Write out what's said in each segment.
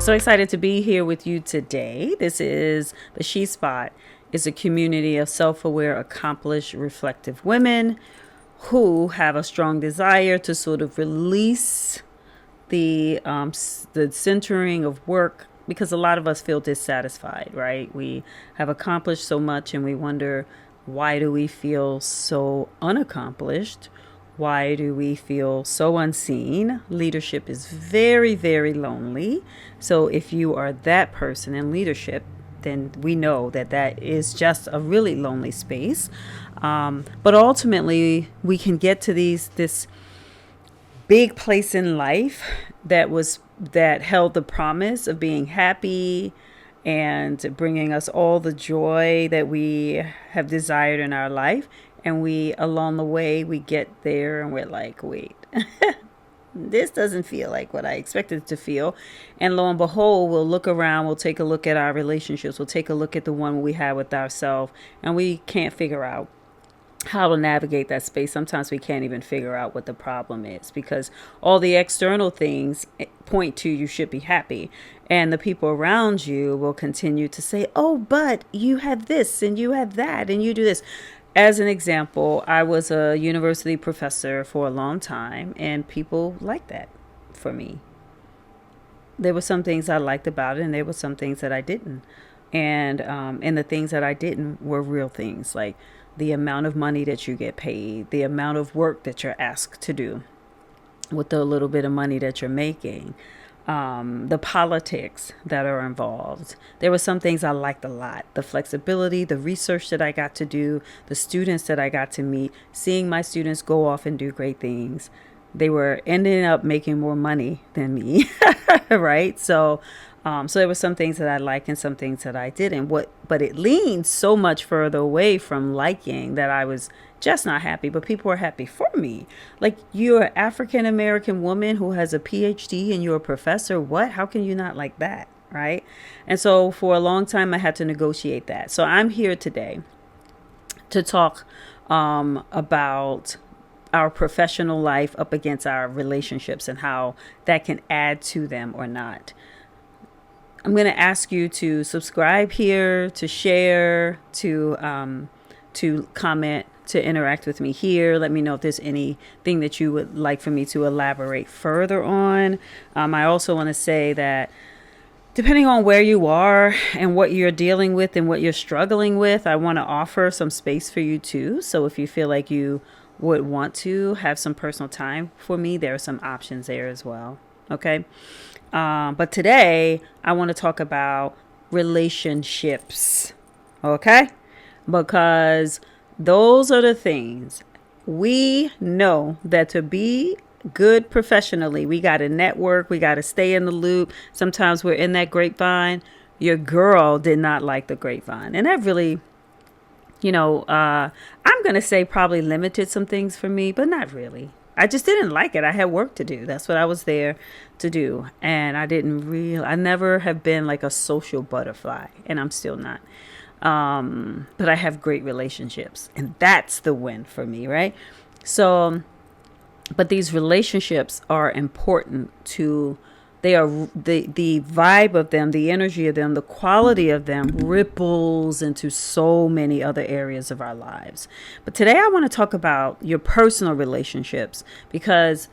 So excited to be here with you today. This is the She Spot. It's a community of self-aware, accomplished, reflective women who have a strong desire to sort of release the centering of work, because a lot of us feel dissatisfied, right? We have accomplished so much and we wonder, why do we feel so unaccomplished? Why do we feel so unseen? Leadership is very, very lonely. So if you are that person in leadership, then we know that that is just a really lonely space. But ultimately, we can get to this big place in life that held the promise of being happy and bringing us all the joy that we have desired in our life. And we, along the way, we get there and we're like, wait, this doesn't feel like what I expected it to feel. And lo and behold, we'll look around, we'll take a look at our relationships, we'll take a look at the one we have with ourselves, and we can't figure out how to navigate that space. Sometimes we can't even figure out what the problem is, because all the external things point to you should be happy. And the people around you will continue to say, oh, but you have this and you have that and you do this. As an example, I was a university professor for a long time, and people liked that for me. There were some things I liked about it, and there were some things that I didn't. And the things that I didn't were real things, like the amount of money that you get paid, the amount of work that you're asked to do with the little bit of money that you're making, the politics that are involved. There were some things I liked a lot. The flexibility, the research that I got to do, the students that I got to meet, seeing my students go off and do great things. They were ending up making more money than me, right? So there were some things that I liked and some things that I didn't. But it leaned so much further away from liking that I was just not happy. But people were happy for me. Like, you're an African American woman who has a PhD and you're a professor. What? How can you not like that? Right? And so for a long time, I had to negotiate that. So I'm here today to talk about our professional life up against our relationships and how that can add to them or not. I'm going to ask you to subscribe here, to share, to comment, to interact with me here. Let me know if there's anything that you would like for me to elaborate further on. I also want to say that depending on where you are and what you're dealing with and what you're struggling with, I want to offer some space for you too. So if you feel like you would want to have some personal time for me, there are some options there as well. Okay. But today I want to talk about relationships. Okay. Because those are the things we know that to be good professionally, we got to network. We got to stay in the loop. Sometimes we're in that grapevine. Your girl did not like the grapevine. And that really, I'm going to say probably limited some things for me, but not really. I just didn't like it. I had work to do. That's what I was there to do. And I never have been like a social butterfly, and I'm still not. But I have great relationships, and that's the win for me, right? So, but these relationships are important they are the vibe of them, the energy of them, the quality of them ripples into so many other areas of our lives. But today I want to talk about your personal relationships, because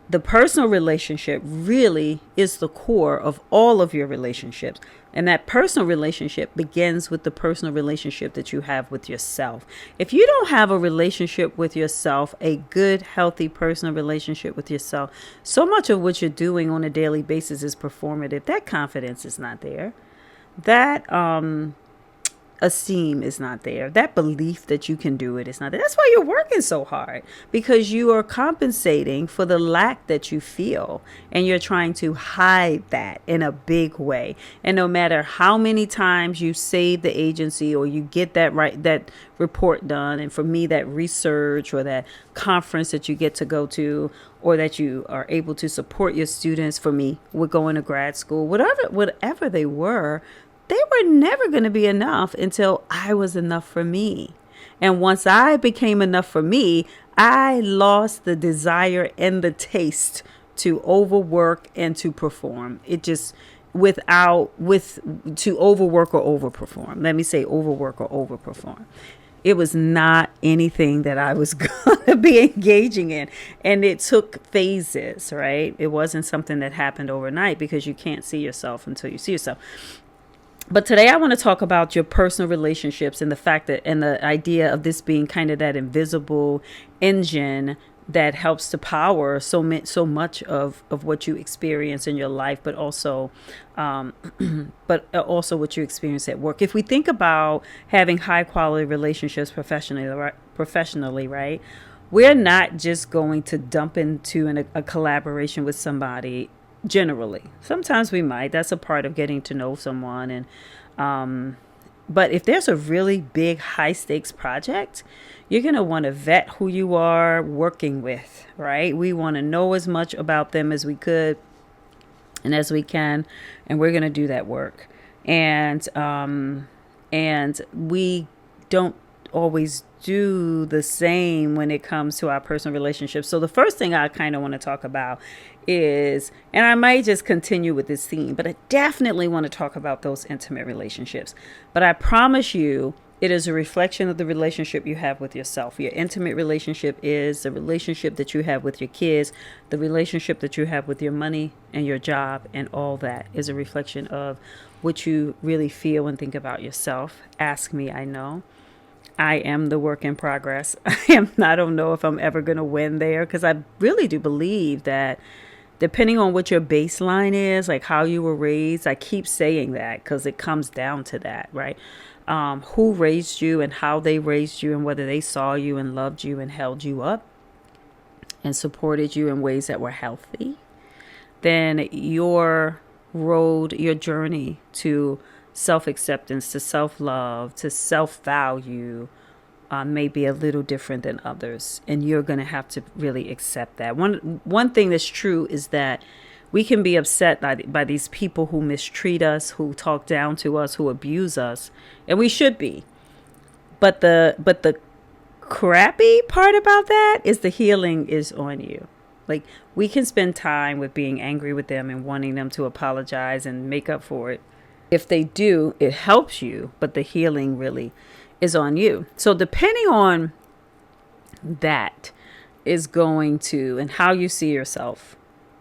the personal relationship really is the core of all of your relationships. And that personal relationship begins with the personal relationship that you have with yourself. If you don't have a relationship with yourself, a good, healthy personal relationship with yourself, so much of what you're doing on a daily basis is performative. That confidence is not there. That esteem is not there. That belief that you can do it is not there. That's why you're working so hard, because you are compensating for the lack that you feel, and you're trying to hide that in a big way. And no matter how many times you save the agency or you get that report done, and for me, that research or that conference that you get to go to, or that you are able to support your students, for me, with going to grad school, whatever they were never going to be enough until I was enough for me. And once I became enough for me, I lost the desire and the taste to overwork and to perform. to overwork or overperform. Let me say overwork or overperform. It was not anything that I was going to be engaging in. And it took phases, right? It wasn't something that happened overnight, because you can't see yourself until you see yourself. But today I want to talk about your personal relationships, and the fact that, and the idea of this being kind of that invisible engine that helps to power so much of what you experience in your life, but also what you experience at work. If we think about having high quality relationships professionally, right? We're not just going to dump into a collaboration with somebody. Generally, sometimes we might. That's a part of getting to know someone, and but if there's a really big high stakes project, you're going to want to vet who you are working with, right? We want to know as much about them as we could and as we can, and we're going to do that work. And we don't always do the same when it comes to our personal relationships. So the first thing I kind of want to talk about is, and I might just continue with this theme, but I definitely want to talk about those intimate relationships. But I promise you, it is a reflection of the relationship you have with yourself. Your intimate relationship is the relationship that you have with your kids, the relationship that you have with your money and your job, and all that is a reflection of what you really feel and think about yourself. Ask me, I know. I am the work in progress. I don't know if I'm ever going to win there, because I really do believe that depending on what your baseline is, like how you were raised, I keep saying that because it comes down to that, right? Who raised you and how they raised you, and whether they saw you and loved you and held you up and supported you in ways that were healthy, then your road, your journey to self-acceptance, to self-love, to self-value may be a little different than others. And you're going to have to really accept that. One thing that's true is that we can be upset by these people who mistreat us, who talk down to us, who abuse us, and we should be. But the crappy part about that is the healing is on you. Like, we can spend time with being angry with them and wanting them to apologize and make up for it. If they do, it helps you, but the healing really is on you. So depending on that is going to, and how you see yourself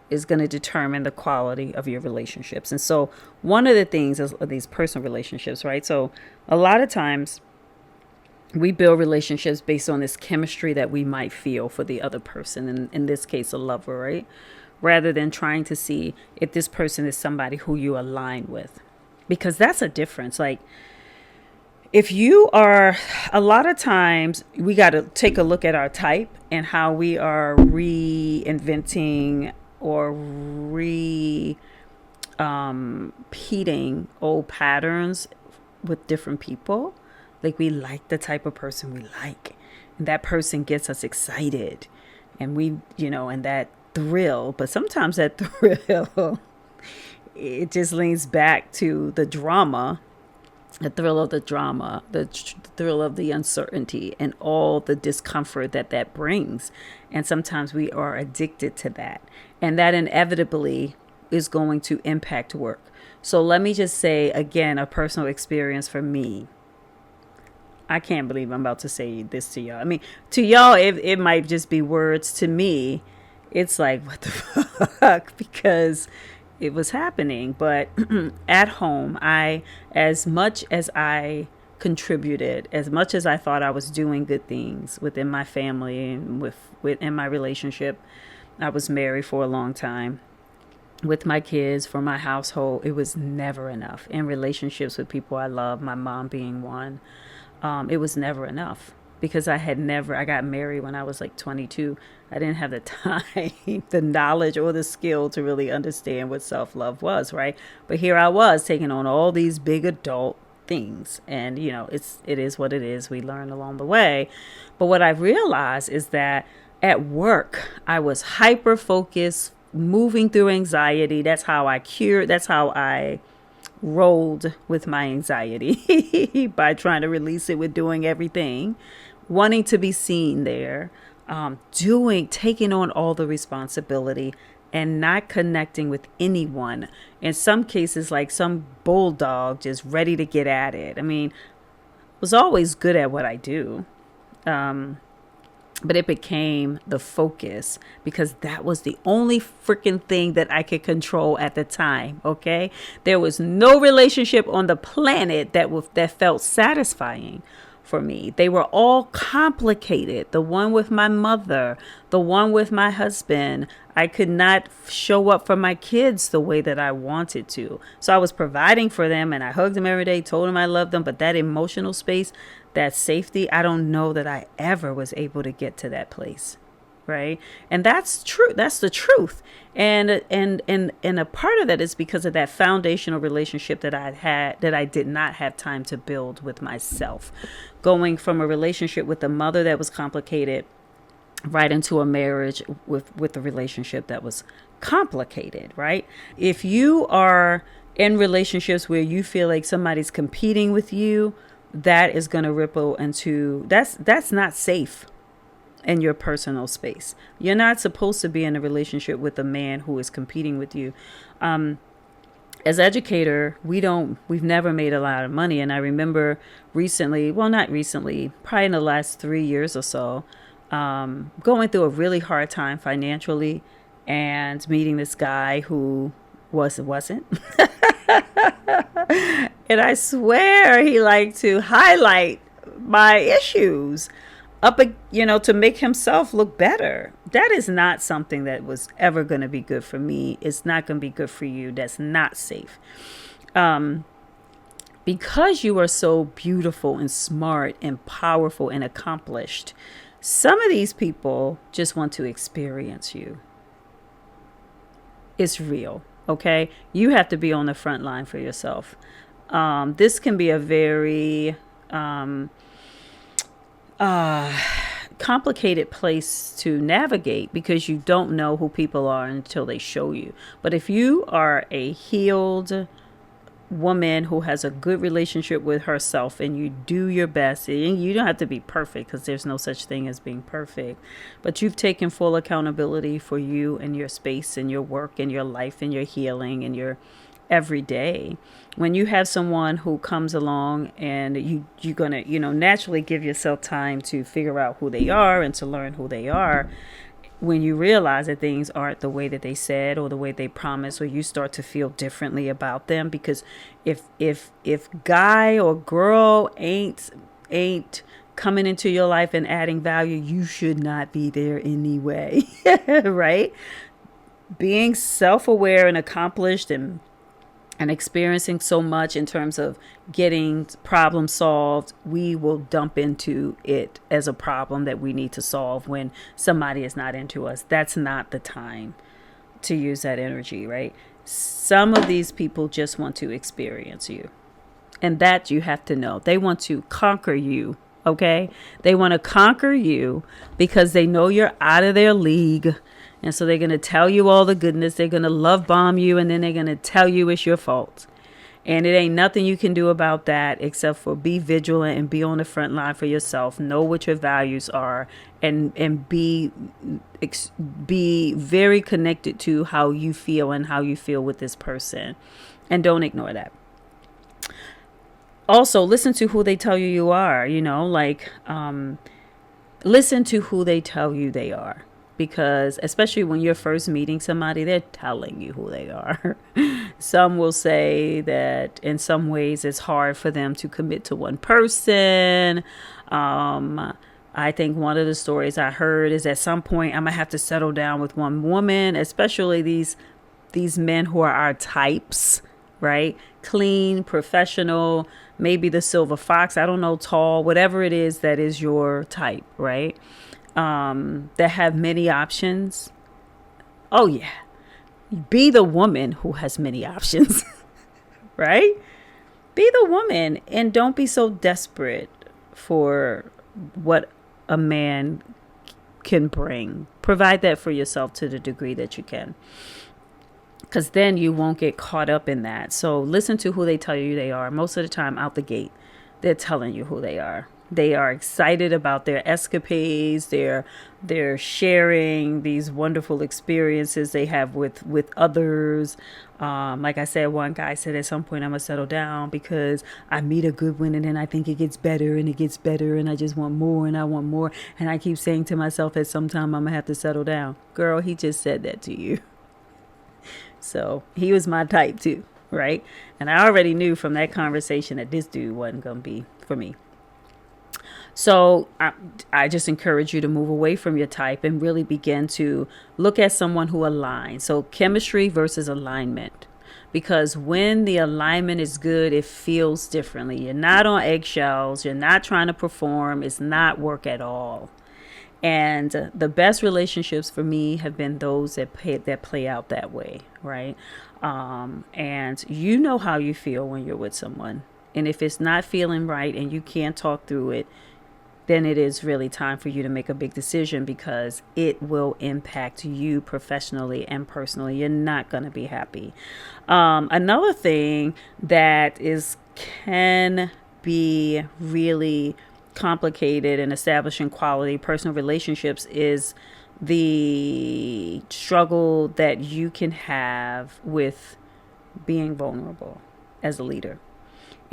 is going to determine the quality of your relationships. And so one of the things is these personal relationships, right? So a lot of times we build relationships based on this chemistry that we might feel for the other person, and in this case, a lover, right? Rather than trying to see if this person is somebody who you align with. Because that's a difference. Like, if you are, a lot of times we got to take a look at our type and how we are reinventing or repeating old patterns with different people. Like, we like the type of person we like, and that person gets us excited, and we, and that thrill. But sometimes that thrill, it just leans back to the drama, the thrill of the drama, the thrill of the uncertainty, and all the discomfort that brings. And sometimes we are addicted to that. And that inevitably is going to impact work. So let me just say, again, a personal experience for me. I can't believe I'm about to say this to y'all. I mean, to y'all, it might just be words. To me, it's like, what the fuck? Because it was happening. But at home, as much as I contributed, as much as I thought I was doing good things within my family and within my relationship, I was married for a long time. With my kids, for my household, it was never enough. In relationships with people I love, my mom being one, it was never enough. Because I got married when I was like 22. I didn't have the time, the knowledge, or the skill to really understand what self-love was, right? But here I was taking on all these big adult things. And, it is what it is. We learn along the way. But what I've realized is that at work, I was hyper-focused, moving through anxiety. That's how I rolled with my anxiety by trying to release it with doing everything, wanting to be seen there, taking on all the responsibility, and not connecting with anyone. In some cases, like some bulldog just ready to get at it. I mean, was always good at what I do. But it became the focus because that was the only freaking thing that I could control at the time. Okay. There was no relationship on the planet that felt satisfying for me. They were all complicated. The one with my mother, the one with my husband. I could not show up for my kids the way that I wanted to. So I was providing for them and I hugged them every day, told them I loved them. But that emotional space, that safety, I don't know that I ever was able to get to that place. Right. And that's true. That's the truth. And a part of that is because of that foundational relationship that I had that I did not have time to build with myself. Going from a relationship with a mother that was complicated right into a marriage with a relationship that was complicated. Right. If you are in relationships where you feel like somebody's competing with you, that is going to ripple into that's not safe in your personal space. You're not supposed to be in a relationship with a man who is competing with you. As educator, we've never made a lot of money. And I remember recently, well, not recently, probably in the last 3 years or so, going through a really hard time financially and meeting this guy who wasn't. And I swear he liked to highlight my issues to make himself look better. That is not something that was ever going to be good for me. It's not going to be good for you. That's not safe. Because you are so beautiful and smart and powerful and accomplished, some of these people just want to experience you. It's real. Okay. You have to be on the front line for yourself. This can be a very, complicated place to navigate because you don't know who people are until they show you. But if you are a healed woman who has a good relationship with herself and you do your best, and you don't have to be perfect because there's no such thing as being perfect, but you've taken full accountability for you and your space and your work and your life and your healing and your every day. When you have someone who comes along and you're going to, naturally give yourself time to figure out who they are and to learn who they are. When you realize that things aren't the way that they said or the way they promised, or you start to feel differently about them, because if guy or girl ain't coming into your life and adding value, you should not be there anyway. Right? Being self-aware and accomplished and experiencing so much in terms of getting problems solved, we will dump into it as a problem that we need to solve when somebody is not into us. That's not the time to use that energy, right? Some of these people just want to experience you. And that you have to know. They want to conquer you, okay? They want to conquer you because they know you're out of their league. And so they're going to tell you all the goodness. They're going to love bomb you. And then they're going to tell you it's your fault. And it ain't nothing you can do about that except for be vigilant and be on the front line for yourself. Know what your values are and be very connected to how you feel and how you feel with this person. And don't ignore that. Also, listen to who they tell you are, listen to who they tell you they are. Because especially when you're first meeting somebody, they're telling you who they are. Some will say that in some ways it's hard for them to commit to one person. I think one of the stories I heard is at some point I'm going to have to settle down with one woman, especially these men who are our types, right? Clean, professional, maybe the silver fox, I don't know, tall, whatever it is that is your type, right? That have many options. Oh yeah. Be the woman who has many options, right? Be the woman and don't be so desperate for what a man can bring. Provide that for yourself to the degree that you can. Because then you won't get caught up in that. So listen to who they tell you they are. Most of the time out the gate, they're telling you who they are. They are excited about their escapades. They're sharing these wonderful experiences they have with others. Like I said, one guy said at some point I'm gonna settle down because I meet a good one and then I think it gets better and it gets better and I just want more and I want more, and I keep saying to myself at some time I'm gonna have to settle down. Girl, he just said that to you. So he was my type too, right? And I already knew from that conversation that this dude wasn't gonna be for me. So I just encourage you to move away from your type and really begin to look at someone who aligns. So chemistry versus alignment. Because when the alignment is good, it feels differently. You're not on eggshells. You're not trying to perform. It's not work at all. And the best relationships for me have been those that play out that way, right? And you know how you feel when you're with someone. And if it's not feeling right and you can't talk through it, then it is really time for you to make a big decision, because it will impact you professionally and personally. You're not going to be happy. Another thing that can be really complicated in establishing quality personal relationships is the struggle that you can have with being vulnerable as a leader.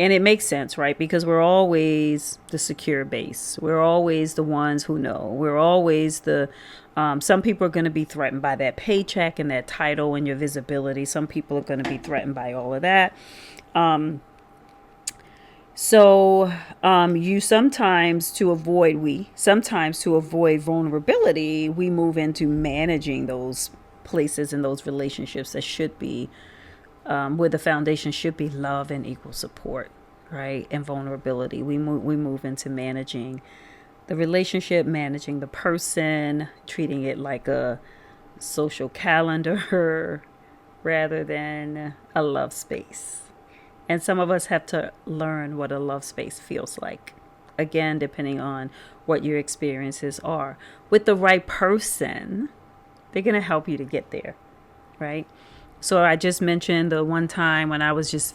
And it makes sense, right? Because we're always the secure base. We're always the ones who know. We're always some people are going to be threatened by that paycheck and that title and your visibility. Some people are going to be threatened by all of that. You sometimes to avoid vulnerability, we move into managing those places and those relationships that should be where the foundation should be love and equal support, right? And vulnerability. We move into managing the relationship, managing the person, treating it like a social calendar rather than a love space. And some of us have to learn what a love space feels like. Again, depending on what your experiences are. With the right person, they're going to help you to get there, right? So I just mentioned the one time when I was just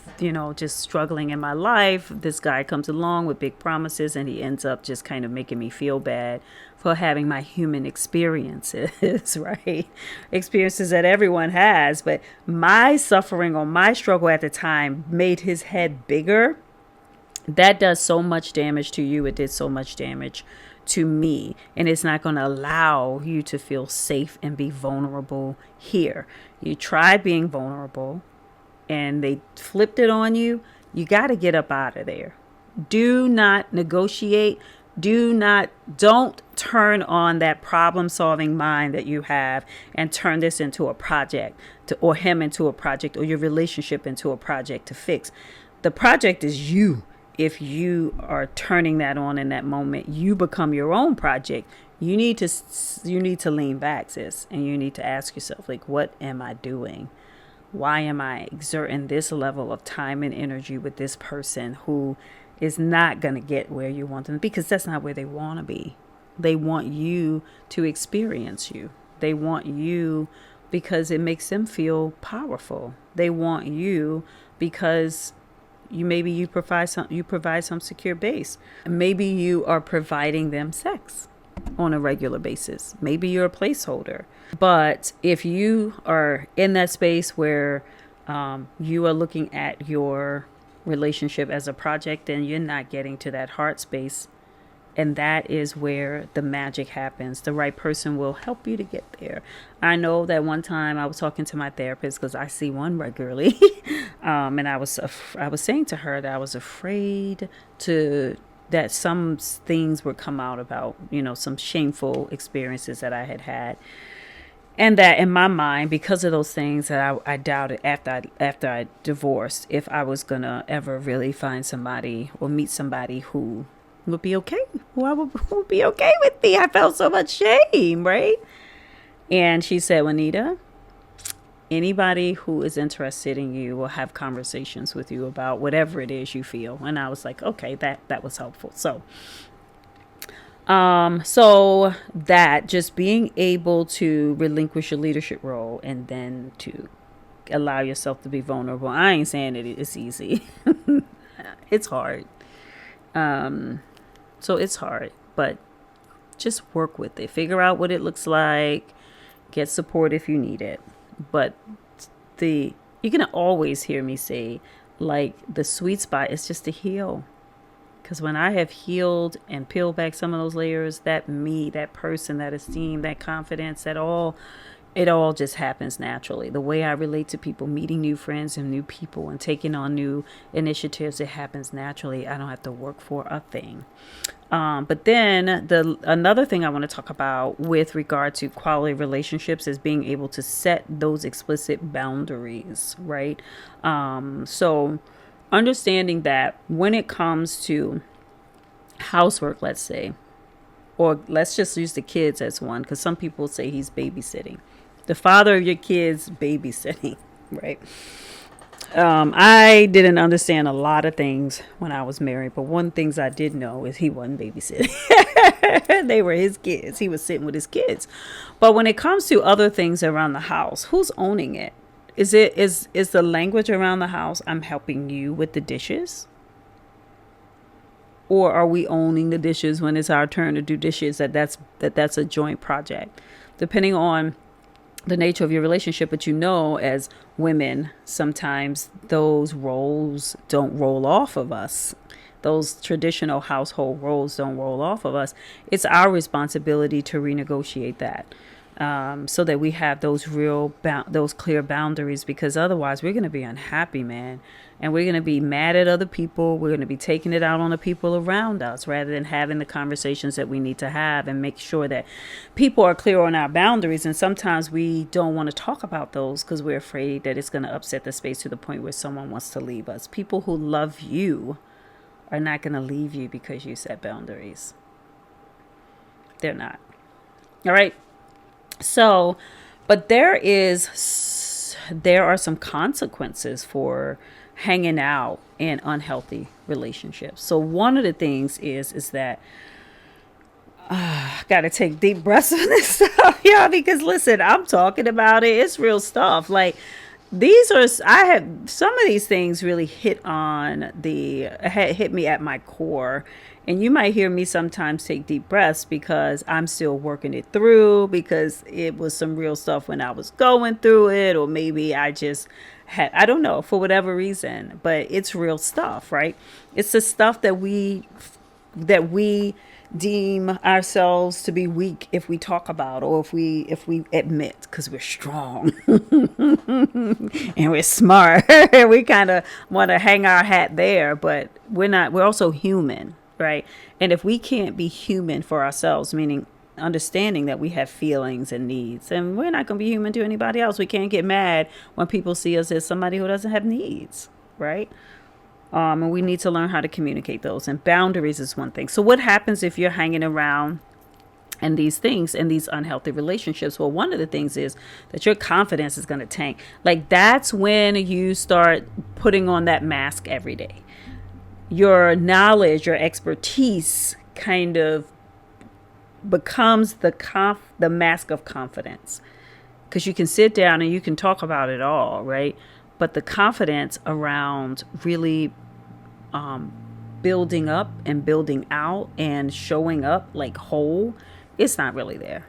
struggling in my life. This guy comes along with big promises and he ends up just kind of making me feel bad for having my human experiences, right? Experiences that everyone has. But my suffering or my struggle at the time made his head bigger. That does so much damage to you. It did so much damage to me, and it's not going to allow you to feel safe and be vulnerable here. You tried being vulnerable and they flipped it on you. You got to get up out of there. Do not negotiate. Don't turn on that problem solving mind that you have and turn this into a project or him into a project, or your relationship into a project to fix. The project is you. If you are turning that on in that moment, you become your own project. You need to lean back, sis, and you need to ask yourself, like, what am I doing? Why am I exerting this level of time and energy with this person who is not going to get where you want them? Because that's not where they want to be. They want you to experience you. They want you because it makes them feel powerful. They want you because you provide some secure base. Maybe you are providing them sex on a regular basis. Maybe you're a placeholder. But if you are in that space where you are looking at your relationship as a project, then you're not getting to that heart space. And that is where the magic happens. The right person will help you to get there. I know that one time I was talking to my therapist, because I see one regularly. And I was saying to her that I was afraid that some things would come out about, some shameful experiences that I had had. And that in my mind, because of those things, that I doubted after I divorced, if I was going to ever really find somebody or meet somebody who would be okay, who would be okay with me. I felt so much shame, right? And she said, Juanita, anybody who is interested in you will have conversations with you about whatever it is you feel. And I was like, okay, that was helpful. So that just being able to relinquish your leadership role and then to allow yourself to be vulnerable. I ain't saying it's easy. It's hard. So it's hard, but just work with it. Figure out what it looks like. Get support if you need it. But you're going to always hear me say, like, the sweet spot is just to heal. Because when I have healed and peeled back some of those layers, that me, that person, that esteem, that confidence, it all just happens naturally. The way I relate to people, meeting new friends and new people and taking on new initiatives, it happens naturally. I don't have to work for a thing. But then another thing I want to talk about with regard to quality relationships is being able to set those explicit boundaries, right? So understanding that when it comes to housework, let's say, or let's just use the kids as one, because some people say he's babysitting. The father of your kids babysitting, right? I didn't understand a lot of things when I was married, but one things I did know is he wasn't babysitting. They were his kids. He was sitting with his kids. But when it comes to other things around the house, who's owning it? Is the language around the house, I'm helping you with the dishes? Or are we owning the dishes when it's our turn to do dishes? That's a joint project, depending on the nature of your relationship. But as women, sometimes those roles don't roll off of us. Those traditional household roles don't roll off of us. It's our responsibility to renegotiate that, so that we have those those clear boundaries, because otherwise we're going to be unhappy, man. And we're going to be mad at other people. We're going to be taking it out on the people around us rather than having the conversations that we need to have and make sure that people are clear on our boundaries. And sometimes we don't want to talk about those because we're afraid that it's going to upset the space to the point where someone wants to leave us. People who love you are not going to leave you because you set boundaries. They're not. All right. So, but there are some consequences for hanging out in unhealthy relationships. So one of the things is that got to take deep breaths on this stuff, y'all, because listen, I'm talking about it. It's real stuff. Like, I have some of these things really hit me at my core. And you might hear me sometimes take deep breaths because I'm still working it through, because it was some real stuff when I was going through it, or maybe I just I don't know, for whatever reason, but it's real stuff, right? It's the stuff that we deem ourselves to be weak if we talk about, or if we admit, because we're strong and we're smart. We kind of want to hang our hat there, but we're not. We're also human, right? And if we can't be human for ourselves, meaning understanding that we have feelings and needs, and we're not going to be human to anybody else. We can't get mad when people see us as somebody who doesn't have needs, right? And we need to learn how to communicate those. And boundaries is one thing. So what happens if you're hanging around and these things in these unhealthy relationships? Well, one of the things is that your confidence is going to tank. Like, that's when you start putting on that mask every day. Your knowledge, your expertise kind of becomes the mask of confidence, because you can sit down and you can talk about it all, right? But the confidence around really building up and building out and showing up like whole, it's not really there,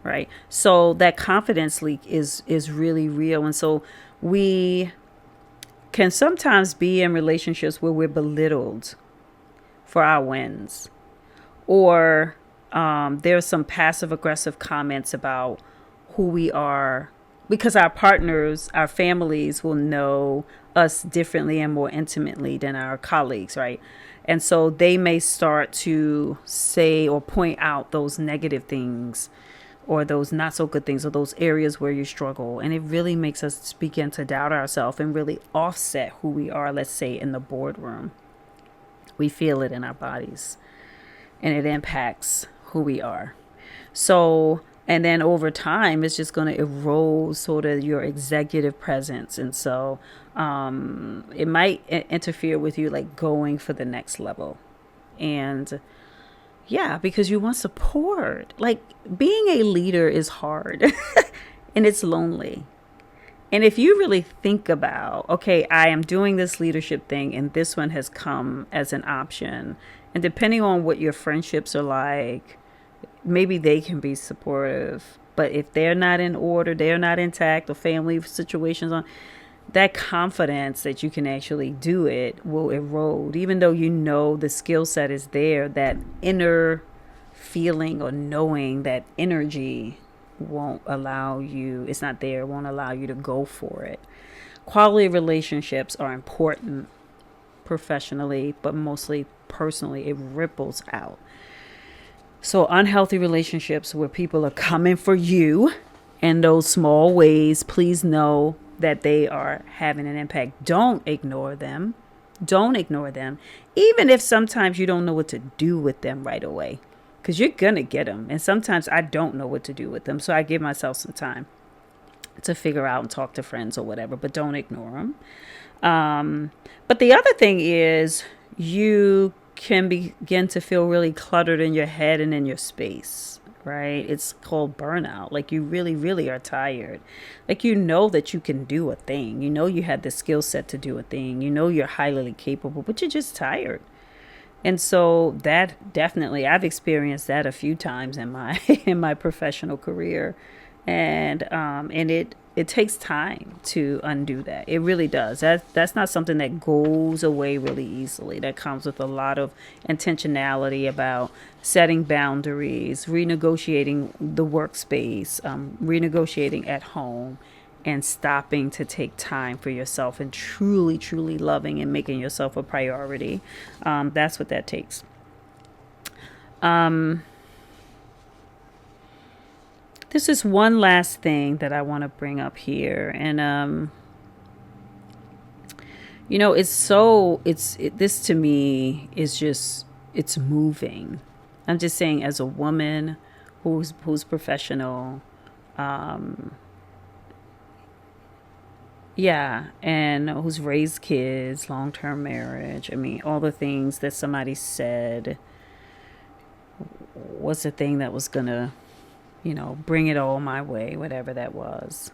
right? So that confidence leak is really real. And so we can sometimes be in relationships where we're belittled for our wins, or there's some passive aggressive comments about who we are, because our partners, our families will know us differently and more intimately than our colleagues, right? And so they may start to say or point out those negative things, or those not so good things, or those areas where you struggle. And it really makes us begin to doubt ourselves and really offset who we are, let's say in the boardroom. We feel it in our bodies, and it impacts who we are. So, and then over time, it's just going to erode sort of your executive presence. And so it might interfere with you, like, going for the next level. And yeah, because you want support. Like, being a leader is hard and it's lonely. And if you really think about, okay, I am doing this leadership thing and this one has come as an option, And depending on what your friendships are like, maybe they can be supportive. But if they're not in order, they're not intact, or family situations on, that confidence that you can actually do it will erode. Even though you know the skill set is there, that inner feeling or knowing, that energy won't allow you, it's not there, won't allow you to go for it. Quality relationships are important professionally, but mostly personally. It ripples out. So unhealthy relationships where people are coming for you in those small ways, please know that they are having an impact. Don't ignore them. Don't ignore them. Even if sometimes you don't know what to do with them right away, because you're going to get them. And sometimes I don't know what to do with them. So I give myself some time to figure out and talk to friends or whatever, but don't ignore them. But the other thing is, you can begin to feel really cluttered in your head and in your space, right? It's called burnout. Like, you really, really are tired. Like, you know that you can do a thing. You know you had the skill set to do a thing. You know you're highly capable, but you're just tired. And so that definitely, I've experienced that a few times in my in my professional career. And it takes time to undo that. It really does. That's not something that goes away really easily. That comes with a lot of intentionality about setting boundaries, renegotiating the workspace, renegotiating at home, and stopping to take time for yourself and truly, truly loving and making yourself a priority. That's what that takes. This is one last thing that I want to bring up here. And, this to me is just, it's moving. I'm just saying, as a woman who's professional, and who's raised kids, long-term marriage. I mean, all the things that somebody said was the thing that was gonna, bring it all my way, whatever that was.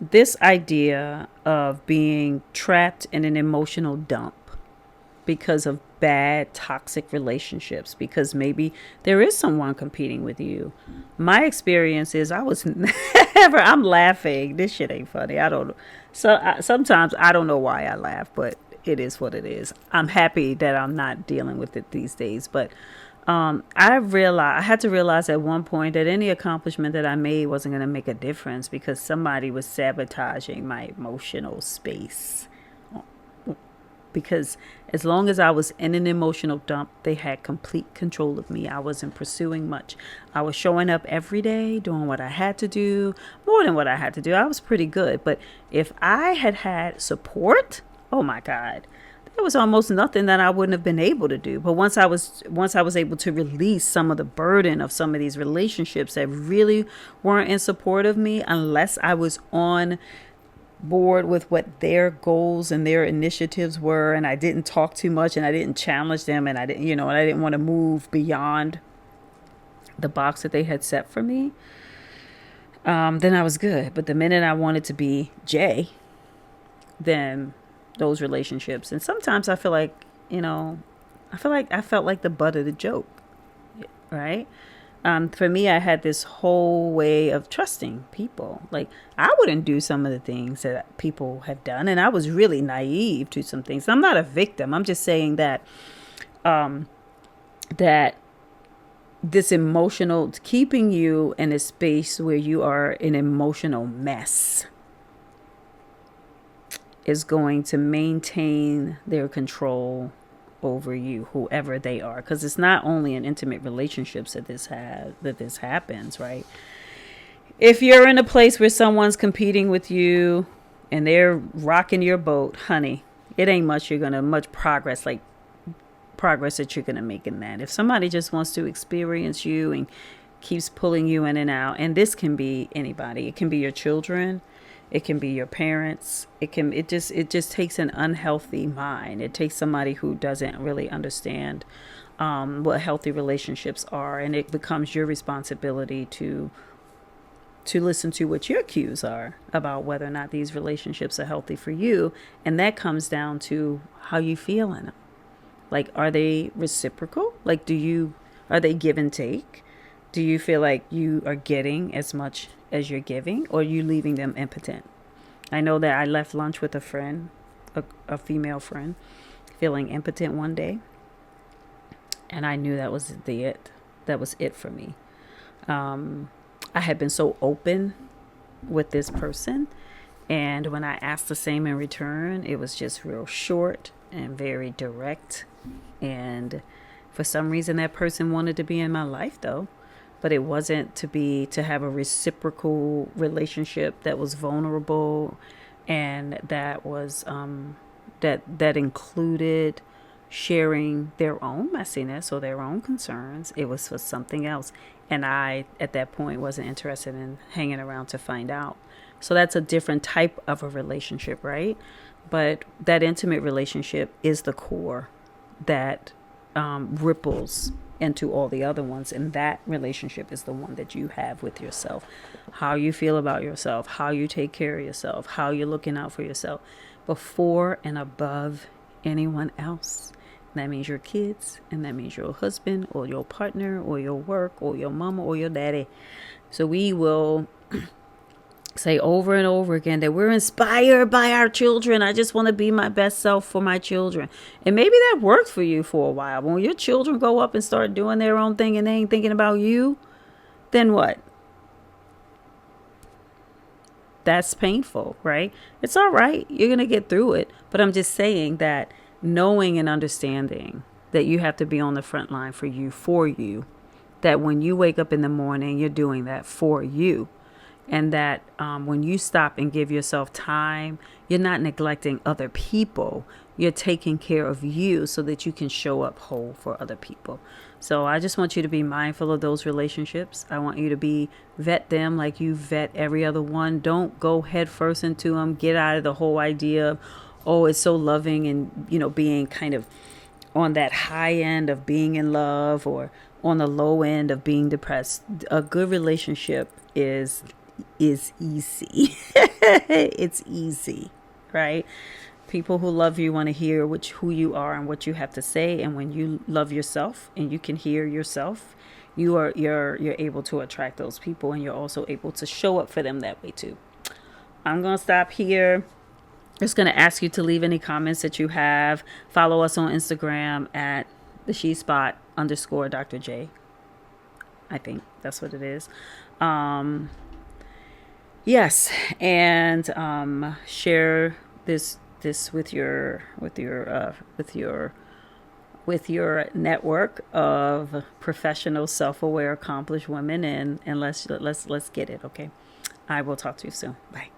This idea of being trapped in an emotional dump because of bad, toxic relationships, because maybe there is someone competing with you. My experience is I was never, I'm laughing. This shit ain't funny. I don't know. Sometimes I don't know why I laugh, but it is what it is. I'm happy that I'm not dealing with it these days. But I had to realize at one point that any accomplishment that I made wasn't going to make a difference because somebody was sabotaging my emotional space. Because as long as I was in an emotional dump, they had complete control of me. I wasn't pursuing much. I was showing up every day, doing what I had to do, more than what I had to do. I was pretty good. But if I had had support, oh my God, there was almost nothing that I wouldn't have been able to do. But once I was able to release some of the burden of some of these relationships that really weren't in support of me, unless I was on board with what their goals and their initiatives were, and I didn't talk too much, and I didn't challenge them, and I didn't want to move beyond the box that they had set for me, then I was good. But the minute I wanted to be Jay, then those relationships, and sometimes I feel like, I felt like the butt of the joke, right? For me, I had this whole way of trusting people. Like, I wouldn't do some of the things that people have done. And I was really naive to some things. I'm not a victim. I'm just saying that, that this emotional, keeping you in a space where you are an emotional mess is going to maintain their control over you, whoever they are, because it's not only in intimate relationships that this happens, right? If you're in a place where someone's competing with you and they're rocking your boat, honey, it ain't much progress that you're gonna make in that. If somebody just wants to experience you and keeps pulling you in and out, and this can be anybody, it can be your children, it can be your parents. It just takes an unhealthy mind. It takes somebody who doesn't really understand what healthy relationships are, and it becomes your responsibility to listen to what your cues are about whether or not these relationships are healthy for you, and that comes down to how you feel in them, Like, are they reciprocal? Like, are they give and take? Do you feel like you are getting as much as you're giving, or are you leaving them impotent? I know that I left lunch with a friend, a female friend, feeling impotent one day. And I knew that was it. That was it for me. I had been so open with this person. And when I asked the same in return, it was just real short and very direct. And for some reason, that person wanted to be in my life, though. But it wasn't to have a reciprocal relationship that was vulnerable, and that was that included sharing their own messiness or their own concerns. It was for something else. And I, at that point, wasn't interested in hanging around to find out. So that's a different type of a relationship, right? But that intimate relationship is the core that ripples into all the other ones. And that relationship is the one that you have with yourself. How you feel about yourself, how you take care of yourself, how you're looking out for yourself before and above anyone else. That means your kids, and that means your husband or your partner or your work or your mama or your daddy. So we will say over and over again that we're inspired by our children. I just want to be my best self for my children. And maybe that worked for you for a while. When your children go up and start doing their own thing and they ain't thinking about you, then what? That's painful, right? It's all right. You're going to get through it. But I'm just saying that knowing and understanding that you have to be on the front line for you, that when you wake up in the morning, you're doing that for you. And that when you stop and give yourself time, you're not neglecting other people. You're taking care of you so that you can show up whole for other people. So I just want you to be mindful of those relationships. I want you to vet them like you vet every other one. Don't go head first into them. Get out of the whole idea of, oh, it's so loving and, being kind of on that high end of being in love or on the low end of being depressed. A good relationship is easy. It's easy, right? People who love you want to hear who you are and what you have to say. And when you love yourself and you can hear yourself, you're able to attract those people, and you're also able to show up for them that way too. I'm going to stop here. Just going to ask you to leave any comments that you have. Follow us on Instagram at the She Spot _Dr. J. I think that's what it is. Yes, and share this with your network of professional, self-aware, accomplished women, and let's get it. Okay, I will talk to you soon. Bye.